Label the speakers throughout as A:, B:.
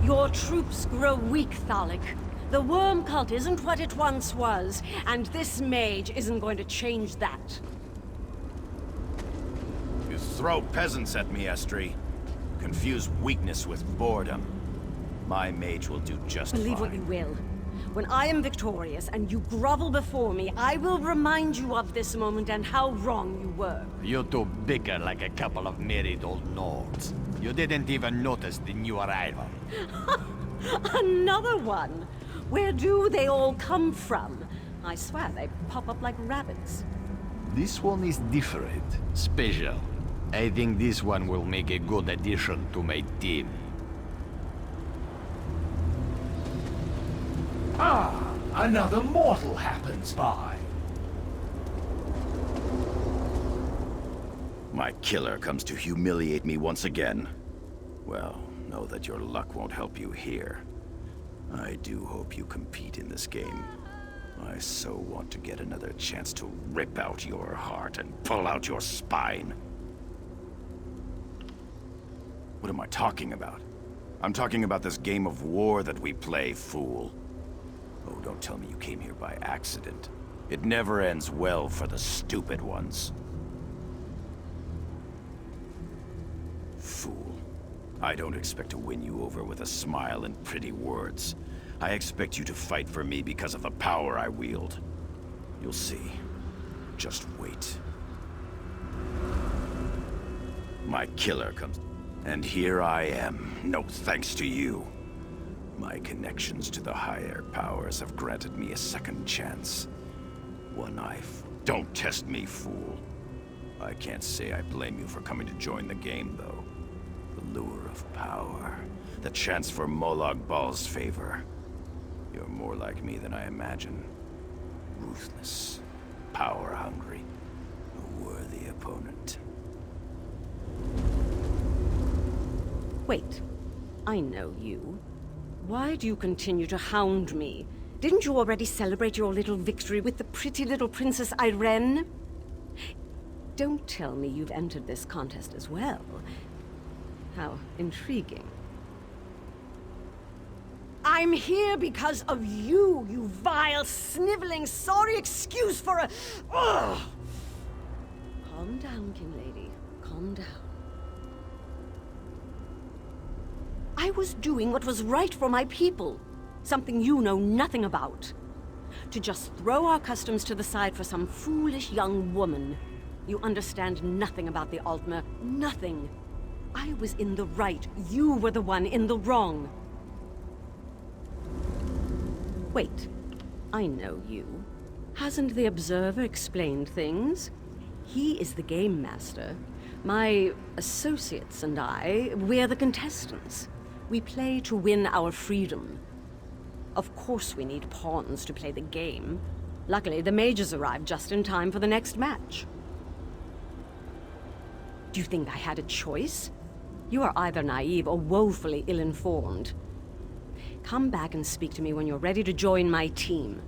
A: Your troops grow weak, Thallik. The worm cult isn't what it once was, and this mage isn't going to change that.
B: You throw peasants at me, Estre. Confuse weakness with boredom. My mage will do just fine.
A: Believe what you will. When I am victorious and you grovel before me, I will remind you of this moment and how wrong you were.
C: You two bicker like a couple of married old Nords. You didn't even notice the new arrival.
A: Another one! Where do they all come from? I swear they pop up like rabbits.
C: This one is different, special. I think this one will make a good addition to my team.
D: Ah, another mortal happens by.
B: My killer comes to humiliate me once again. Well, know that your luck won't help you here. I do hope you compete in this game. I so want to get another chance to rip out your heart and pull out your spine. What am I talking about? I'm talking about this game of war that we play, fool. Oh, don't tell me you came here by accident. It never ends well for the stupid ones. Fool. I don't expect to win you over with a smile and pretty words. I expect you to fight for me because of the power I wield. You'll see. Just wait. My killer comes... And here I am, no thanks to you. My connections to the higher powers have granted me a second chance. One knife. Don't test me, fool. I can't say I blame you for coming to join the game, though. The lure of power. The chance for Molag Bal's favor. You're more like me than I imagine. Ruthless. Power-hungry. A worthy opponent.
A: Wait. I know you. Why do you continue to hound me? Didn't you already celebrate your little victory with the pretty little Princess Irene? Don't tell me you've entered this contest as well. How intriguing. I'm here because of you, you vile, sniveling, sorry excuse for a... Ugh! Calm down, King Lady. Calm down. I was doing what was right for my people. Something you know nothing about. To just throw our customs to the side for some foolish young woman. You understand nothing about the Altmer. Nothing. I was in the right. You were the one in the wrong. Wait. I know you. Hasn't the Observer explained things? He is the game master. My associates and I, we're the contestants. We play to win our freedom. Of course we need pawns to play the game. Luckily, the mages arrived just in time for the next match. Do you think I had a choice? You are either naive or woefully ill-informed. Come back and speak to me when you're ready to join my team.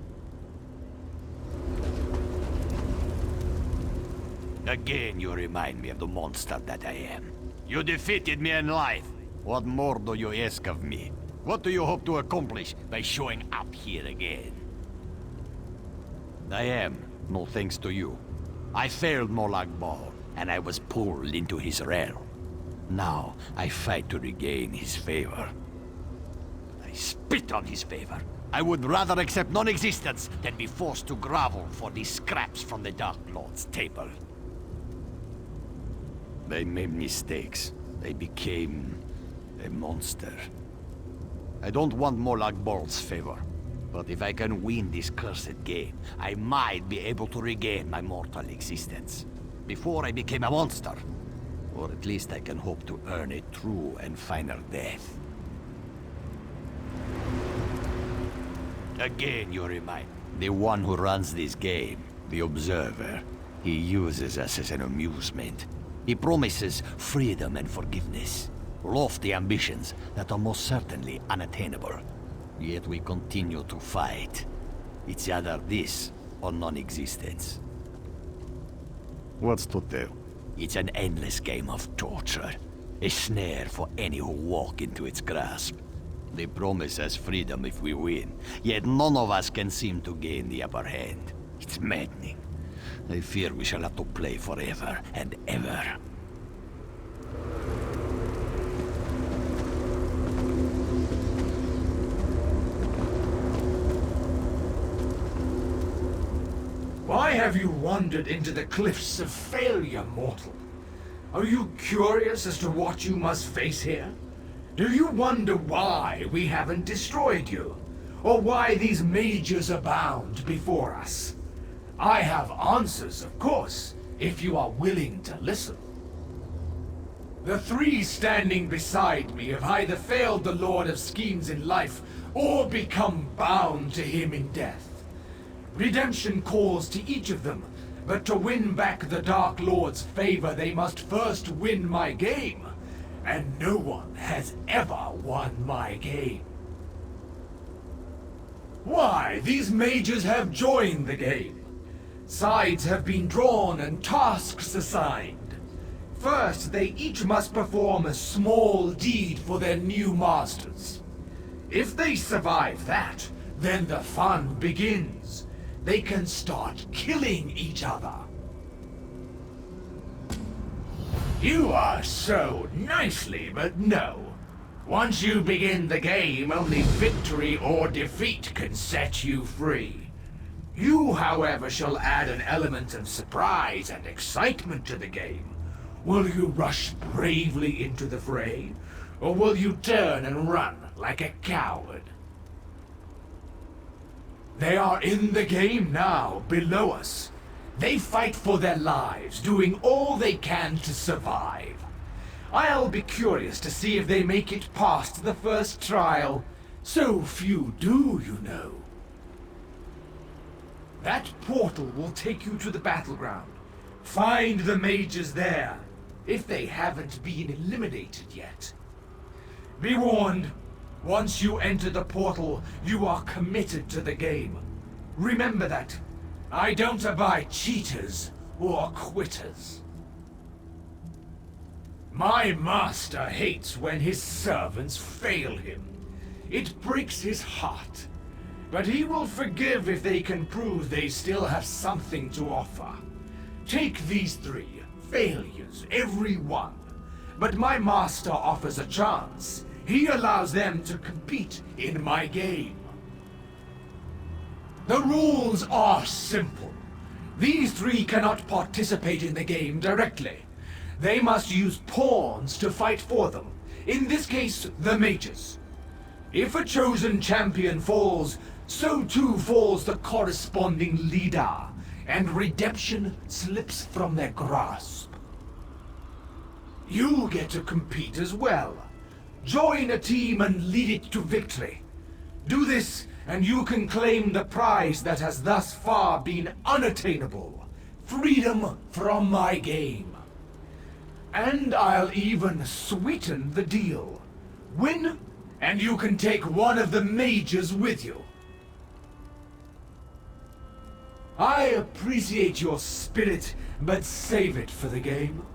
C: Again, you remind me of the monster that I am. You defeated me in life. What more do you ask of me? What do you hope to accomplish by showing up here again? I am, no thanks to you. I failed Molag Bal, and I was pulled into his realm. Now, I fight to regain his favor. I spit on his favor. I would rather accept non-existence than be forced to grovel for these scraps from the Dark Lord's table. I made mistakes. I became a monster. I don't want Molag Bal's favor, but if I can win this cursed game, I might be able to regain my mortal existence. Before I became a monster. Or at least I can hope to earn a true and final death. Again, you remind me. The one who runs this game, the Observer, he uses us as an amusement. He promises freedom and forgiveness. Lofty ambitions that are most certainly unattainable. Yet we continue to fight. It's either this or non-existence. What's to tell? It's an endless game of torture. A snare for any who walk into its grasp. They promise us freedom if we win, yet none of us can seem to gain the upper hand. It's maddening. I fear we shall have to play forever and ever.
D: Why have you wandered into the cliffs of failure, mortal? Are you curious as to what you must face here? Do you wonder why we haven't destroyed you? Or why these mages abound before us? I have answers, of course, if you are willing to listen. The three standing beside me have either failed the Lord of Schemes in life, or become bound to him in death. Redemption calls to each of them, but to win back the Dark Lord's favor, they must first win my game. And no one has ever won my game. Why, these mages have joined the game. Sides have been drawn and tasks assigned. First, they each must perform a small deed for their new masters. If they survive that, then the fun begins. They can start killing each other. You are so nicely, but no. Once you begin the game, only victory or defeat can set you free. You, however, shall add an element of surprise and excitement to the game. Will you rush bravely into the fray, or will you turn and run like a coward? They are in the game now, below us. They fight for their lives, doing all they can to survive. I'll be curious to see if they make it past the first trial. So few do, you know. That portal will take you to the battleground. Find the mages there, if they haven't been eliminated yet. Be warned. Once you enter the portal, you are committed to the game. Remember that. I don't abide cheaters or quitters. My master hates when his servants fail him. It breaks his heart. But he will forgive if they can prove they still have something to offer. Take these three. Failures, every one. But my master offers a chance. He allows them to compete in my game. The rules are simple. These three cannot participate in the game directly. They must use pawns to fight for them. In this case, the mages. If a chosen champion falls, so too falls the corresponding leader, and redemption slips from their grasp. You get to compete as well. Join a team and lead it to victory. Do this, and you can claim the prize that has thus far been unattainable. Freedom from my game. And I'll even sweeten the deal. Win, and you can take one of the mages with you. I appreciate your spirit, but save it for the game.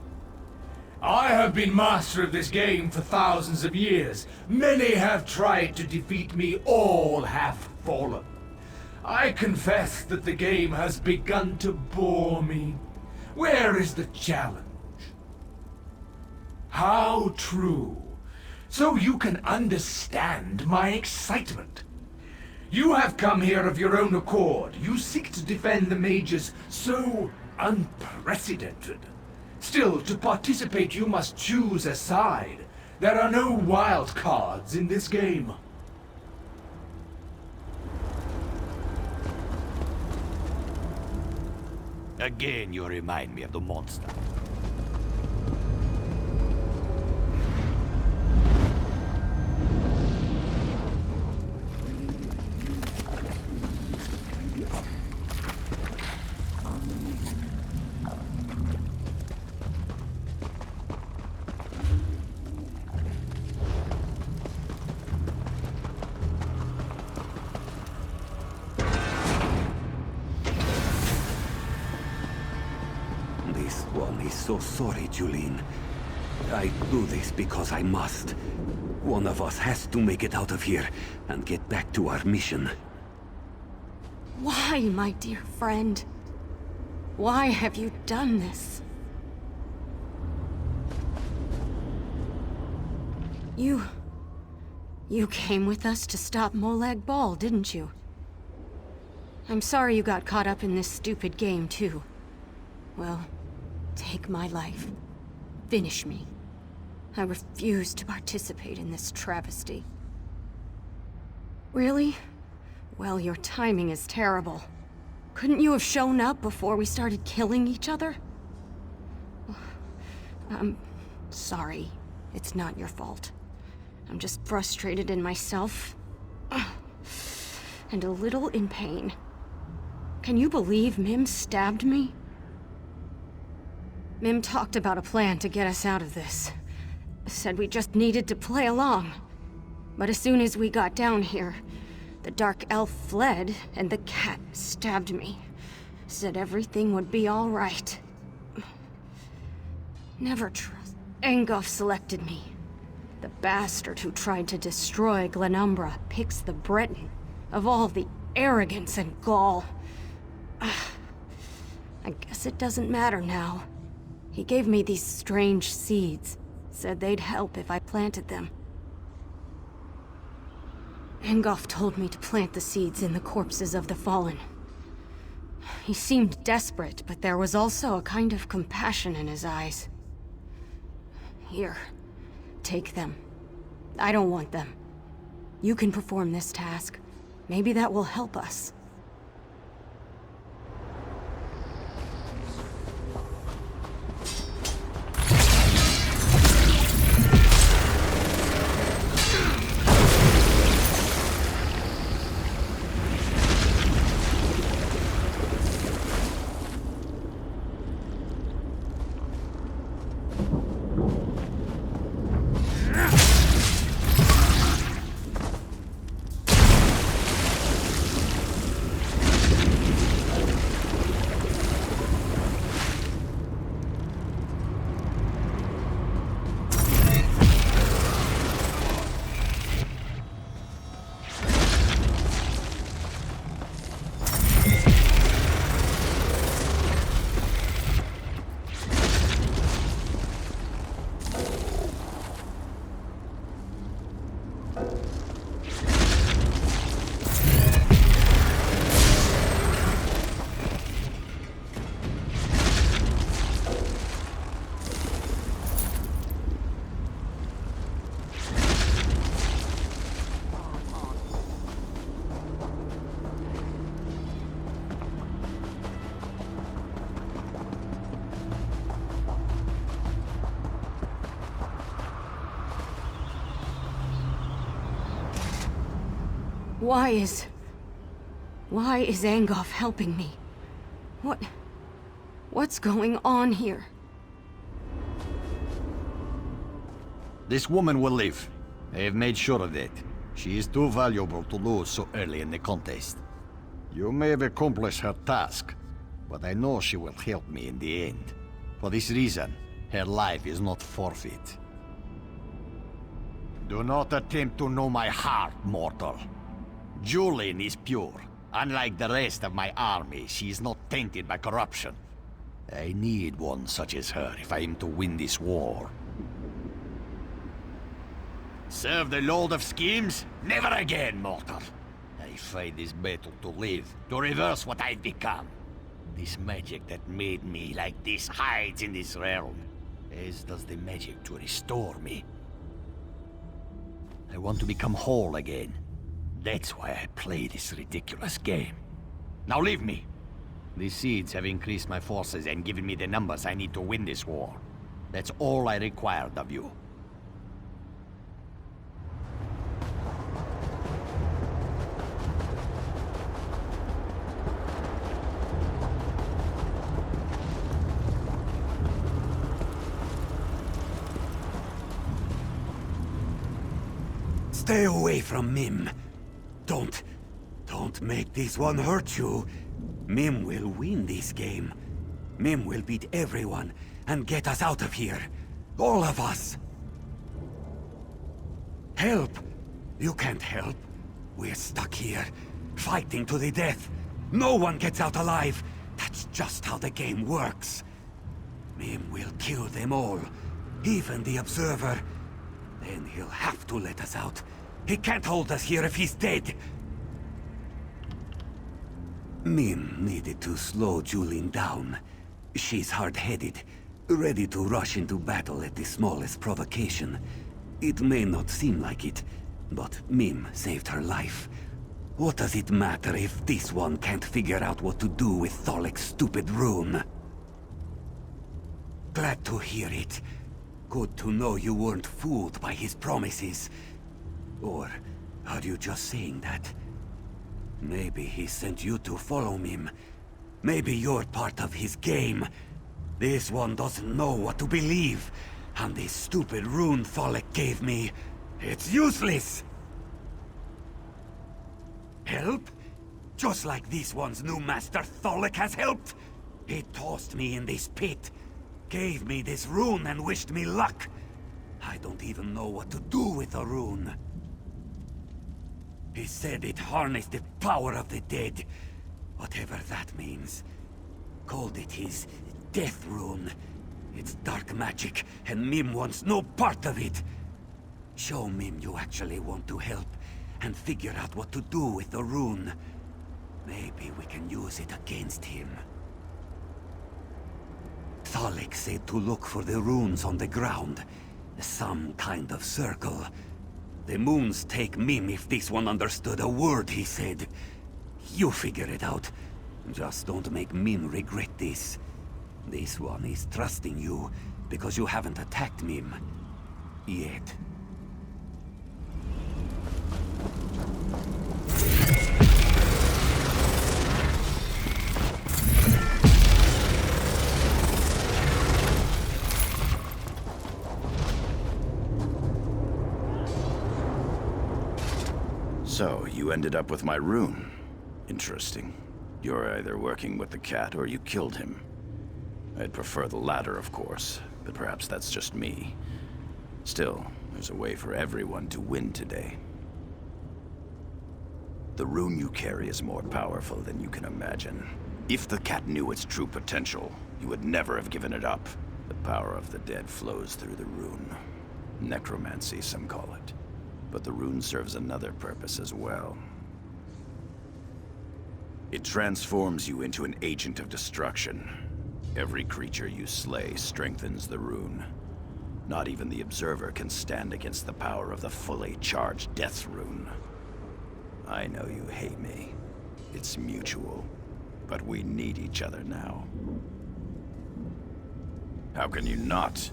D: I have been master of this game for thousands of years. Many have tried to defeat me, all have fallen. I confess that the game has begun to bore me. Where is the challenge? How true. So you can understand my excitement. You have come here of your own accord. You seek to defend the mages so unprecedented. Still, to participate you must choose a side. There are no wild cards in this game.
C: Again, you remind me of the monster.
B: This one is so sorry, Julene.
E: I do this because I must. One of us has to make it out of here and get back to our mission.
A: Why, my dear friend? Why have you done this? You came with us to stop Molag Bal, didn't you? I'm sorry you got caught up in this stupid game, too. Well, take my life. Finish me. I refuse to participate in this travesty. Really? Well, your timing is terrible. Couldn't you have shown up before we started killing each other? I'm sorry. It's not your fault. I'm just frustrated in myself. And a little in pain. Can you believe Mim stabbed me? Mim talked about a plan to get us out of this. Said we just needed to play along. But as soon as we got down here, the dark elf fled and the cat stabbed me. Said everything would be all right. Never trust. Angof selected me. The bastard who tried to destroy Glenumbra picks the Breton. Of all the arrogance and gall. I guess it doesn't matter now. He gave me these strange seeds. Said they'd help if I planted them. Angof told me to plant the seeds in the corpses of the fallen. He seemed desperate, but there was also a kind of compassion in his eyes. Here, take them. I don't want them. You can perform this task. Maybe that will help us. Why is Angof helping me? What's going on here?
C: This woman will live. I have made sure of that. She is too valuable to lose so early in the contest. You may have accomplished her task, but I know she will help me in the end. For this reason, her life is not forfeit. Do not attempt to know my heart, mortal. Julian is pure. Unlike the rest of my army, she is not tainted by corruption. I need one such as her if I am to win this war. Serve the Lord of Schemes? Never again, mortal. I fight this battle to live, to reverse what I've become. This magic that made me like this hides in this realm, as does the magic to restore me. I want to become whole again. That's why I play this ridiculous game. Now leave me. These seeds have increased my forces and given me the numbers I need to win this war. That's all I required of you.
E: Stay away from Mim. Don't make this one hurt you. Mim will win this game. Mim will beat everyone and get us out of here. All of us. Help! You can't help. We're stuck here, fighting to the death. No one gets out alive. That's just how the game works. Mim will kill them all, even the Observer. Then he'll have to let us out. He can't hold us here if he's dead. Mim needed to slow Julin down. She's hard-headed, ready to rush into battle at the smallest provocation. It may not seem like it, but Mim saved her life. What does it matter if this one can't figure out what to do with Thallik's stupid rune? Glad to hear it. Good to know you weren't fooled by his promises. Or are you just saying that? Maybe he sent you to follow Mim. Maybe you're part of his game. This one doesn't know what to believe. And this stupid rune Thallik gave me, it's useless! Help? Just like this one's new master Thallik has helped? He tossed me in this pit, gave me this rune and wished me luck. I don't even know what to do with the rune. He said it harnessed the power of the dead, whatever that means. Called it his death rune. It's dark magic, and Mim wants no part of it. Show Mim you actually want to help, and figure out what to do with the rune. Maybe we can use it against him. Thallik said to look for the runes on the ground. Some kind of circle. The moons take Mim if this one understood a word he said. You figure it out. Just don't make Mim regret this. This one is trusting you, because you haven't attacked Mim. Yet.
B: So, you ended up with my rune. Interesting. You're either working with the cat or you killed him. I'd prefer the latter, of course, but perhaps that's just me. Still, there's a way for everyone to win today. The rune you carry is more powerful than you can imagine. If the cat knew its true potential, you would never have given it up. The power of the dead flows through the rune. Necromancy, some call it. But the rune serves another purpose as well. It transforms you into an agent of destruction. Every creature you slay strengthens the rune. Not even the Observer can stand against the power of the fully charged death rune. I know you hate me. It's mutual. But we need each other now. How can you not?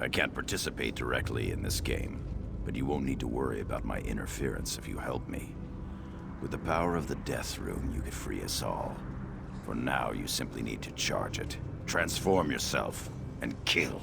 B: I can't participate directly in this game, but you won't need to worry about my interference if you help me. With the power of the death rune, you could free us all. For now, you simply need to charge it. Transform yourself, and kill.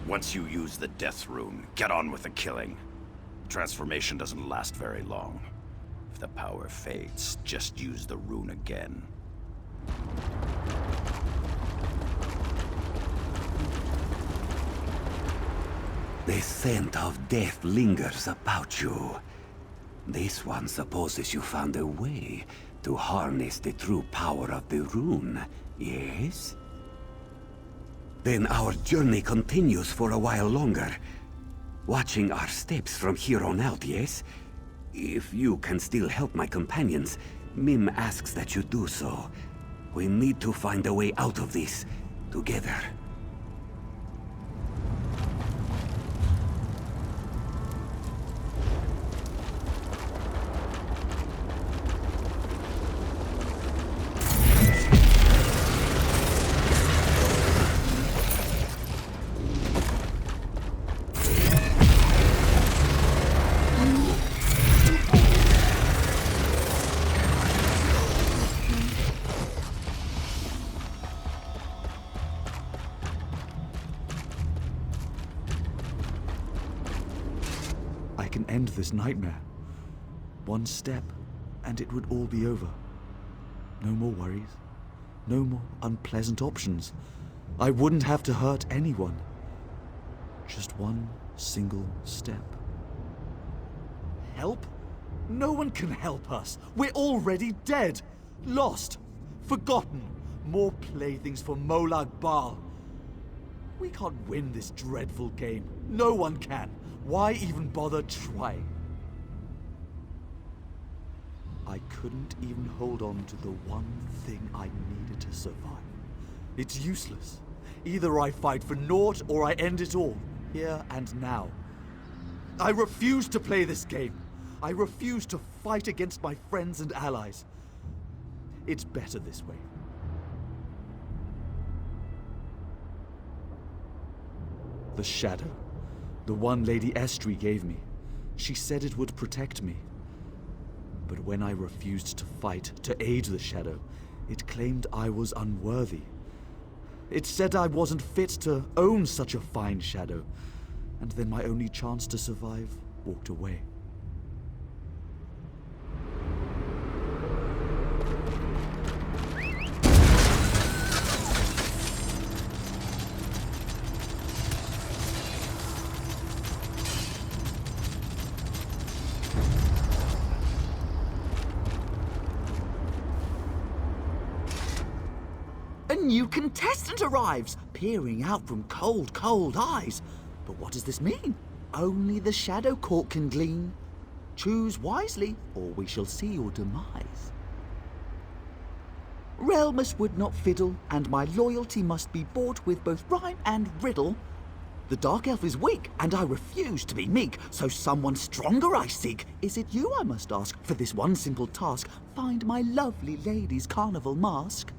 B: Once you use the death rune, get on with the killing. Transformation doesn't last very long. If the power fades, just use the rune again.
E: The scent of death lingers about you. This one supposes you found a way to harness the true power of the rune, yes? Then our journey continues for a while longer. Watching our steps from here on out, yes? If you can still help my companions, Mim asks that you do so. We need to find a way out of this, together.
F: can end this nightmare. One step, and it would all be over. No more worries. No more unpleasant options. I wouldn't have to hurt anyone. Just one single step. Help? No one can help us. We're already dead. Lost. Forgotten. More playthings for Molag Bal. We can't win this dreadful game. No one can. Why even bother trying? I couldn't even hold on to the one thing I needed to survive. It's useless. Either I fight for naught or I end it all, here and now. I refuse to play this game. I refuse to fight against my friends and allies. It's better this way. The shadow. The one Lady Estre gave me. She said it would protect me. But when I refused to fight, to aid the shadow, it claimed I was unworthy. It said I wasn't fit to own such a fine shadow. And then my only chance to survive walked away.
G: A new contestant arrives, peering out from cold, cold eyes. But what does this mean? Only the Shadow Court can glean. Choose wisely, or we shall see your demise. Realmus would not fiddle, and my loyalty must be bought with both rhyme and riddle. The Dark Elf is weak, and I refuse to be meek, so someone stronger I seek. Is it you I must ask, for this one simple task? Find my lovely lady's carnival mask.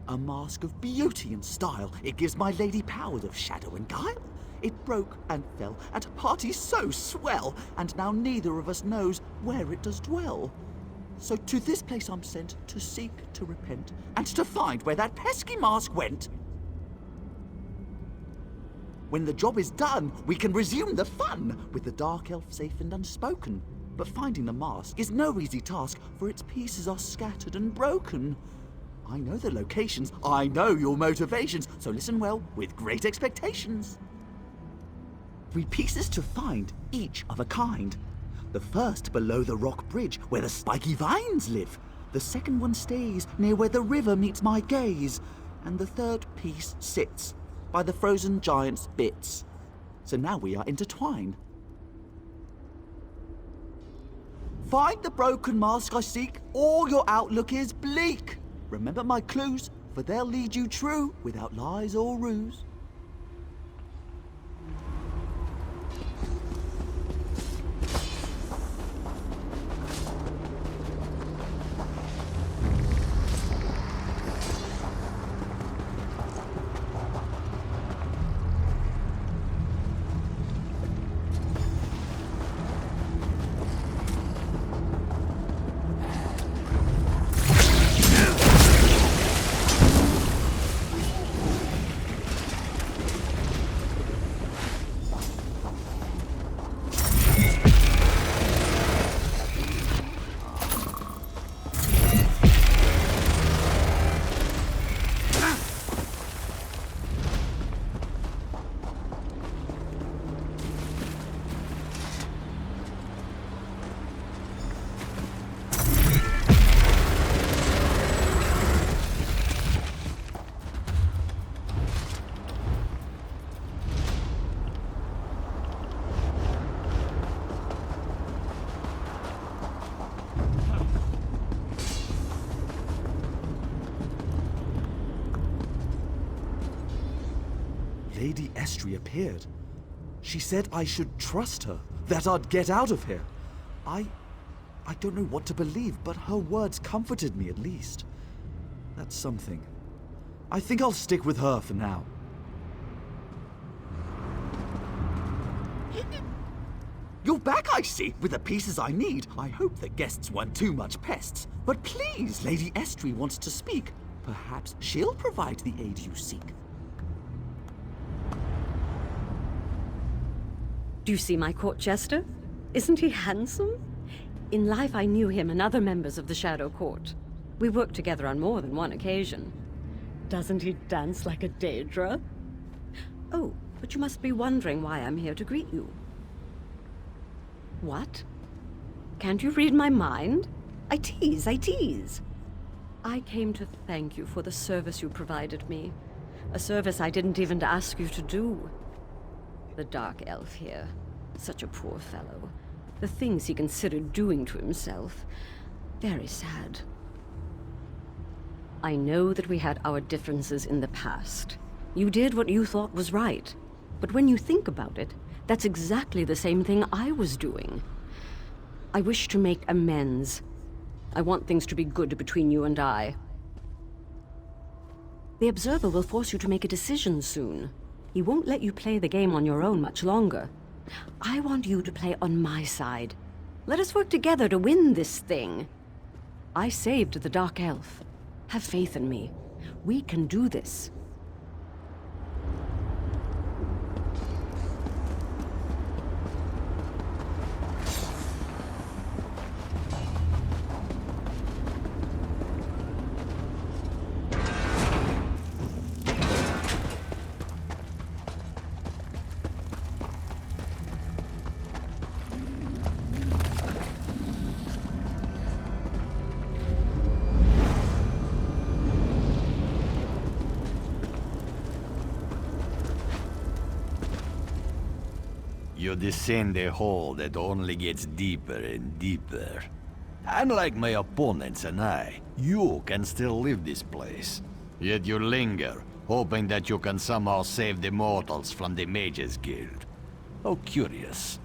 G: A mask of beauty and style. It gives my lady powers of shadow and guile. It broke and fell at a party so swell, and now neither of us knows where it does dwell. So to this place I'm sent, to seek, to repent, and to find where that pesky mask went. When the job is done, we can resume the fun, with the Dark Elf safe and unspoken. But finding the mask is no easy task, for its pieces are scattered and broken. I know the locations, I know your motivations, so listen well, with great expectations. 3 pieces to find, each of a kind. The first below the rock bridge, where the spiky vines live. The second one stays near where the river meets my gaze. And the third piece sits by the frozen giant's bits. So now we are intertwined. Find the broken mask I seek, or your outlook is bleak. Remember my clues, for they'll lead you true, without lies or ruse.
F: Lady Estre appeared. She said I should trust her, that I'd get out of here. I don't know what to believe, but her words comforted me at least. That's something. I think I'll stick with her for now.
G: You're back, I see, with the pieces I need. I hope the guests weren't too much pests. But please, Lady Estre wants to speak. Perhaps she'll provide the aid you seek.
A: Do you see my court jester? Isn't he handsome? In life I knew him and other members of the Shadow Court. We worked together on more than one occasion. Doesn't he dance like a Daedra? Oh, but you must be wondering why I'm here to greet you. What? Can't you read my mind? I tease. I came to thank you for the service you provided me. A service I didn't even ask you to do. The Dark Elf here. Such a poor fellow. The things he considered doing to himself. Very sad. I know that we had our differences in the past. You did what you thought was right. But when you think about it, that's exactly the same thing I was doing. I wish to make amends. I want things to be good between you and I. The Observer will force you to make a decision soon. He won't let you play the game on your own much longer. I want you to play on my side. Let us work together to win this thing. I saved the Dark Elf. Have faith in me. We can do this.
C: You descend a hole that only gets deeper and deeper. Unlike my opponents and I, you can still leave this place. Yet you linger, hoping that you can somehow save the mortals from the Mages Guild. How curious.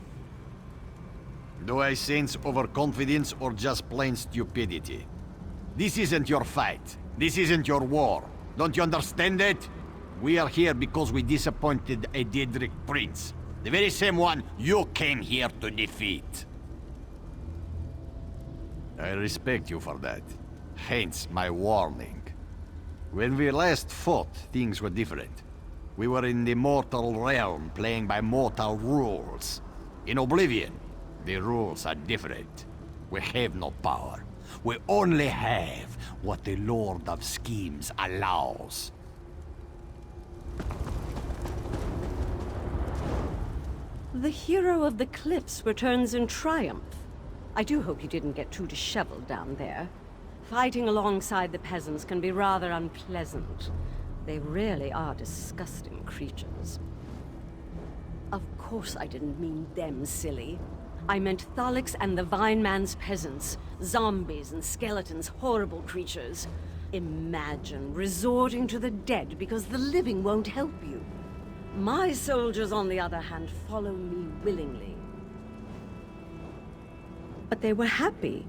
C: Do I sense overconfidence or just plain stupidity? This isn't your fight. This isn't your war. Don't you understand it? We are here because we disappointed a Daedric prince. The very same one you came here to defeat. I respect you for that. Hence my warning. When we last fought, things were different. We were in the mortal realm, playing by mortal rules. In Oblivion, the rules are different. We have no power. We only have what the Lord of Schemes allows.
A: The hero of the cliffs returns in triumph. I do hope you didn't get too disheveled down there. Fighting alongside the peasants can be rather unpleasant. They really are disgusting creatures. Of course I didn't mean them, silly. I meant Thallik's and the Vine Man's peasants. Zombies and skeletons, horrible creatures. Imagine resorting to the dead because the living won't help you. My soldiers, on the other hand, follow me willingly. But they were happy,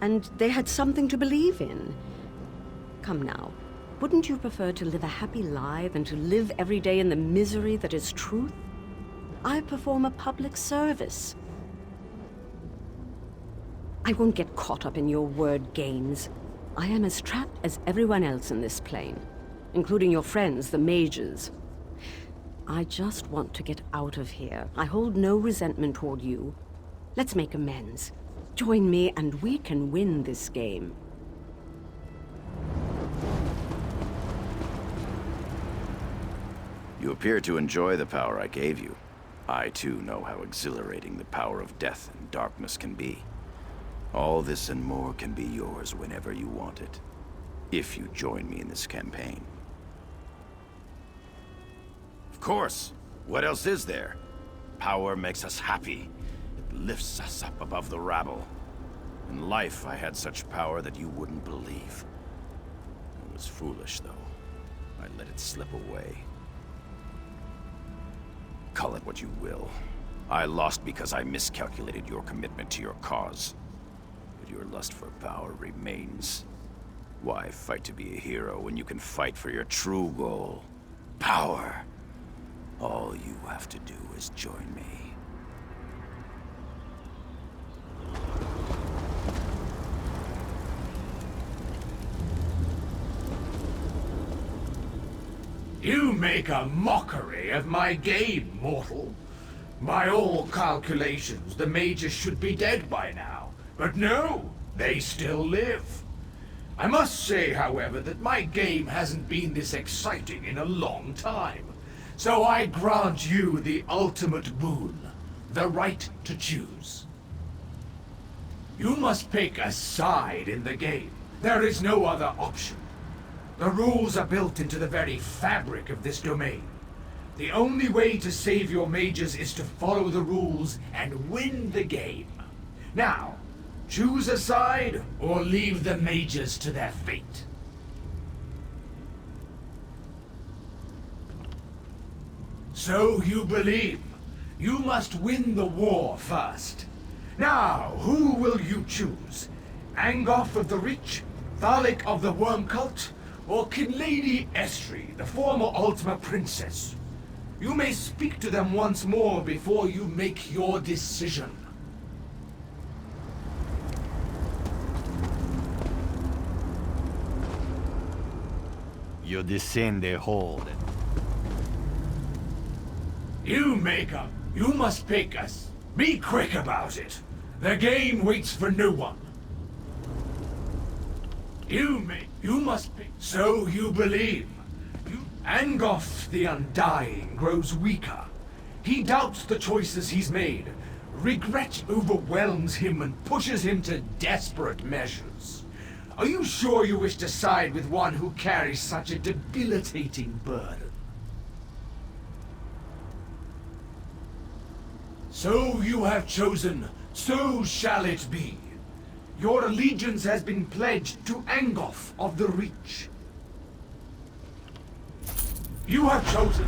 A: and they had something to believe in. Come now, wouldn't you prefer to live a happy lie than to live every day in the misery that is truth? I perform a public service. I won't get caught up in your word games. I am as trapped as everyone else in this plane, including your friends, the mages. I just want to get out of here. I hold no resentment toward you. Let's make amends. Join me and we can win this game.
B: You appear to enjoy the power I gave you. I too know how exhilarating the power of death and darkness can be. All this and more can be yours whenever you want it, if you join me in this campaign. Of course! What else is there? Power makes us happy. It lifts us up above the rabble. In life, I had such power that you wouldn't believe. It was foolish, though. I let it slip away. Call it what you will. I lost because I miscalculated your commitment to your cause. But your lust for power remains. Why fight to be a hero when you can fight for your true goal? Power! All you have to do is join me.
D: You make a mockery of my game, mortal. By all calculations, the mages should be dead by now. But no, they still live. I must say, however, that my game hasn't been this exciting in a long time. So I grant you the ultimate boon, the right to choose. You must pick a side in the game. There is no other option. The rules are built into the very fabric of this domain. The only way to save your mages is to follow the rules and win the game. Now, choose a side or leave the mages to their fate. So you believe. You must win the war first. Now, who will you choose? Angof of the Reach, Thallik of the Worm Cult, or Lady Estre, the former Ultima Princess? You may speak to them once more before you make your decision.
C: You descend the hold.
D: You must pick us. Be quick about it. The game waits for no one. You must pick. So you believe. Angof the Undying grows weaker. He doubts the choices he's made. Regret overwhelms him and pushes him to desperate measures. Are you sure you wish to side with one who carries such a debilitating burden? So you have chosen, so shall it be. Your allegiance has been pledged to Angof of the Reach. You have chosen.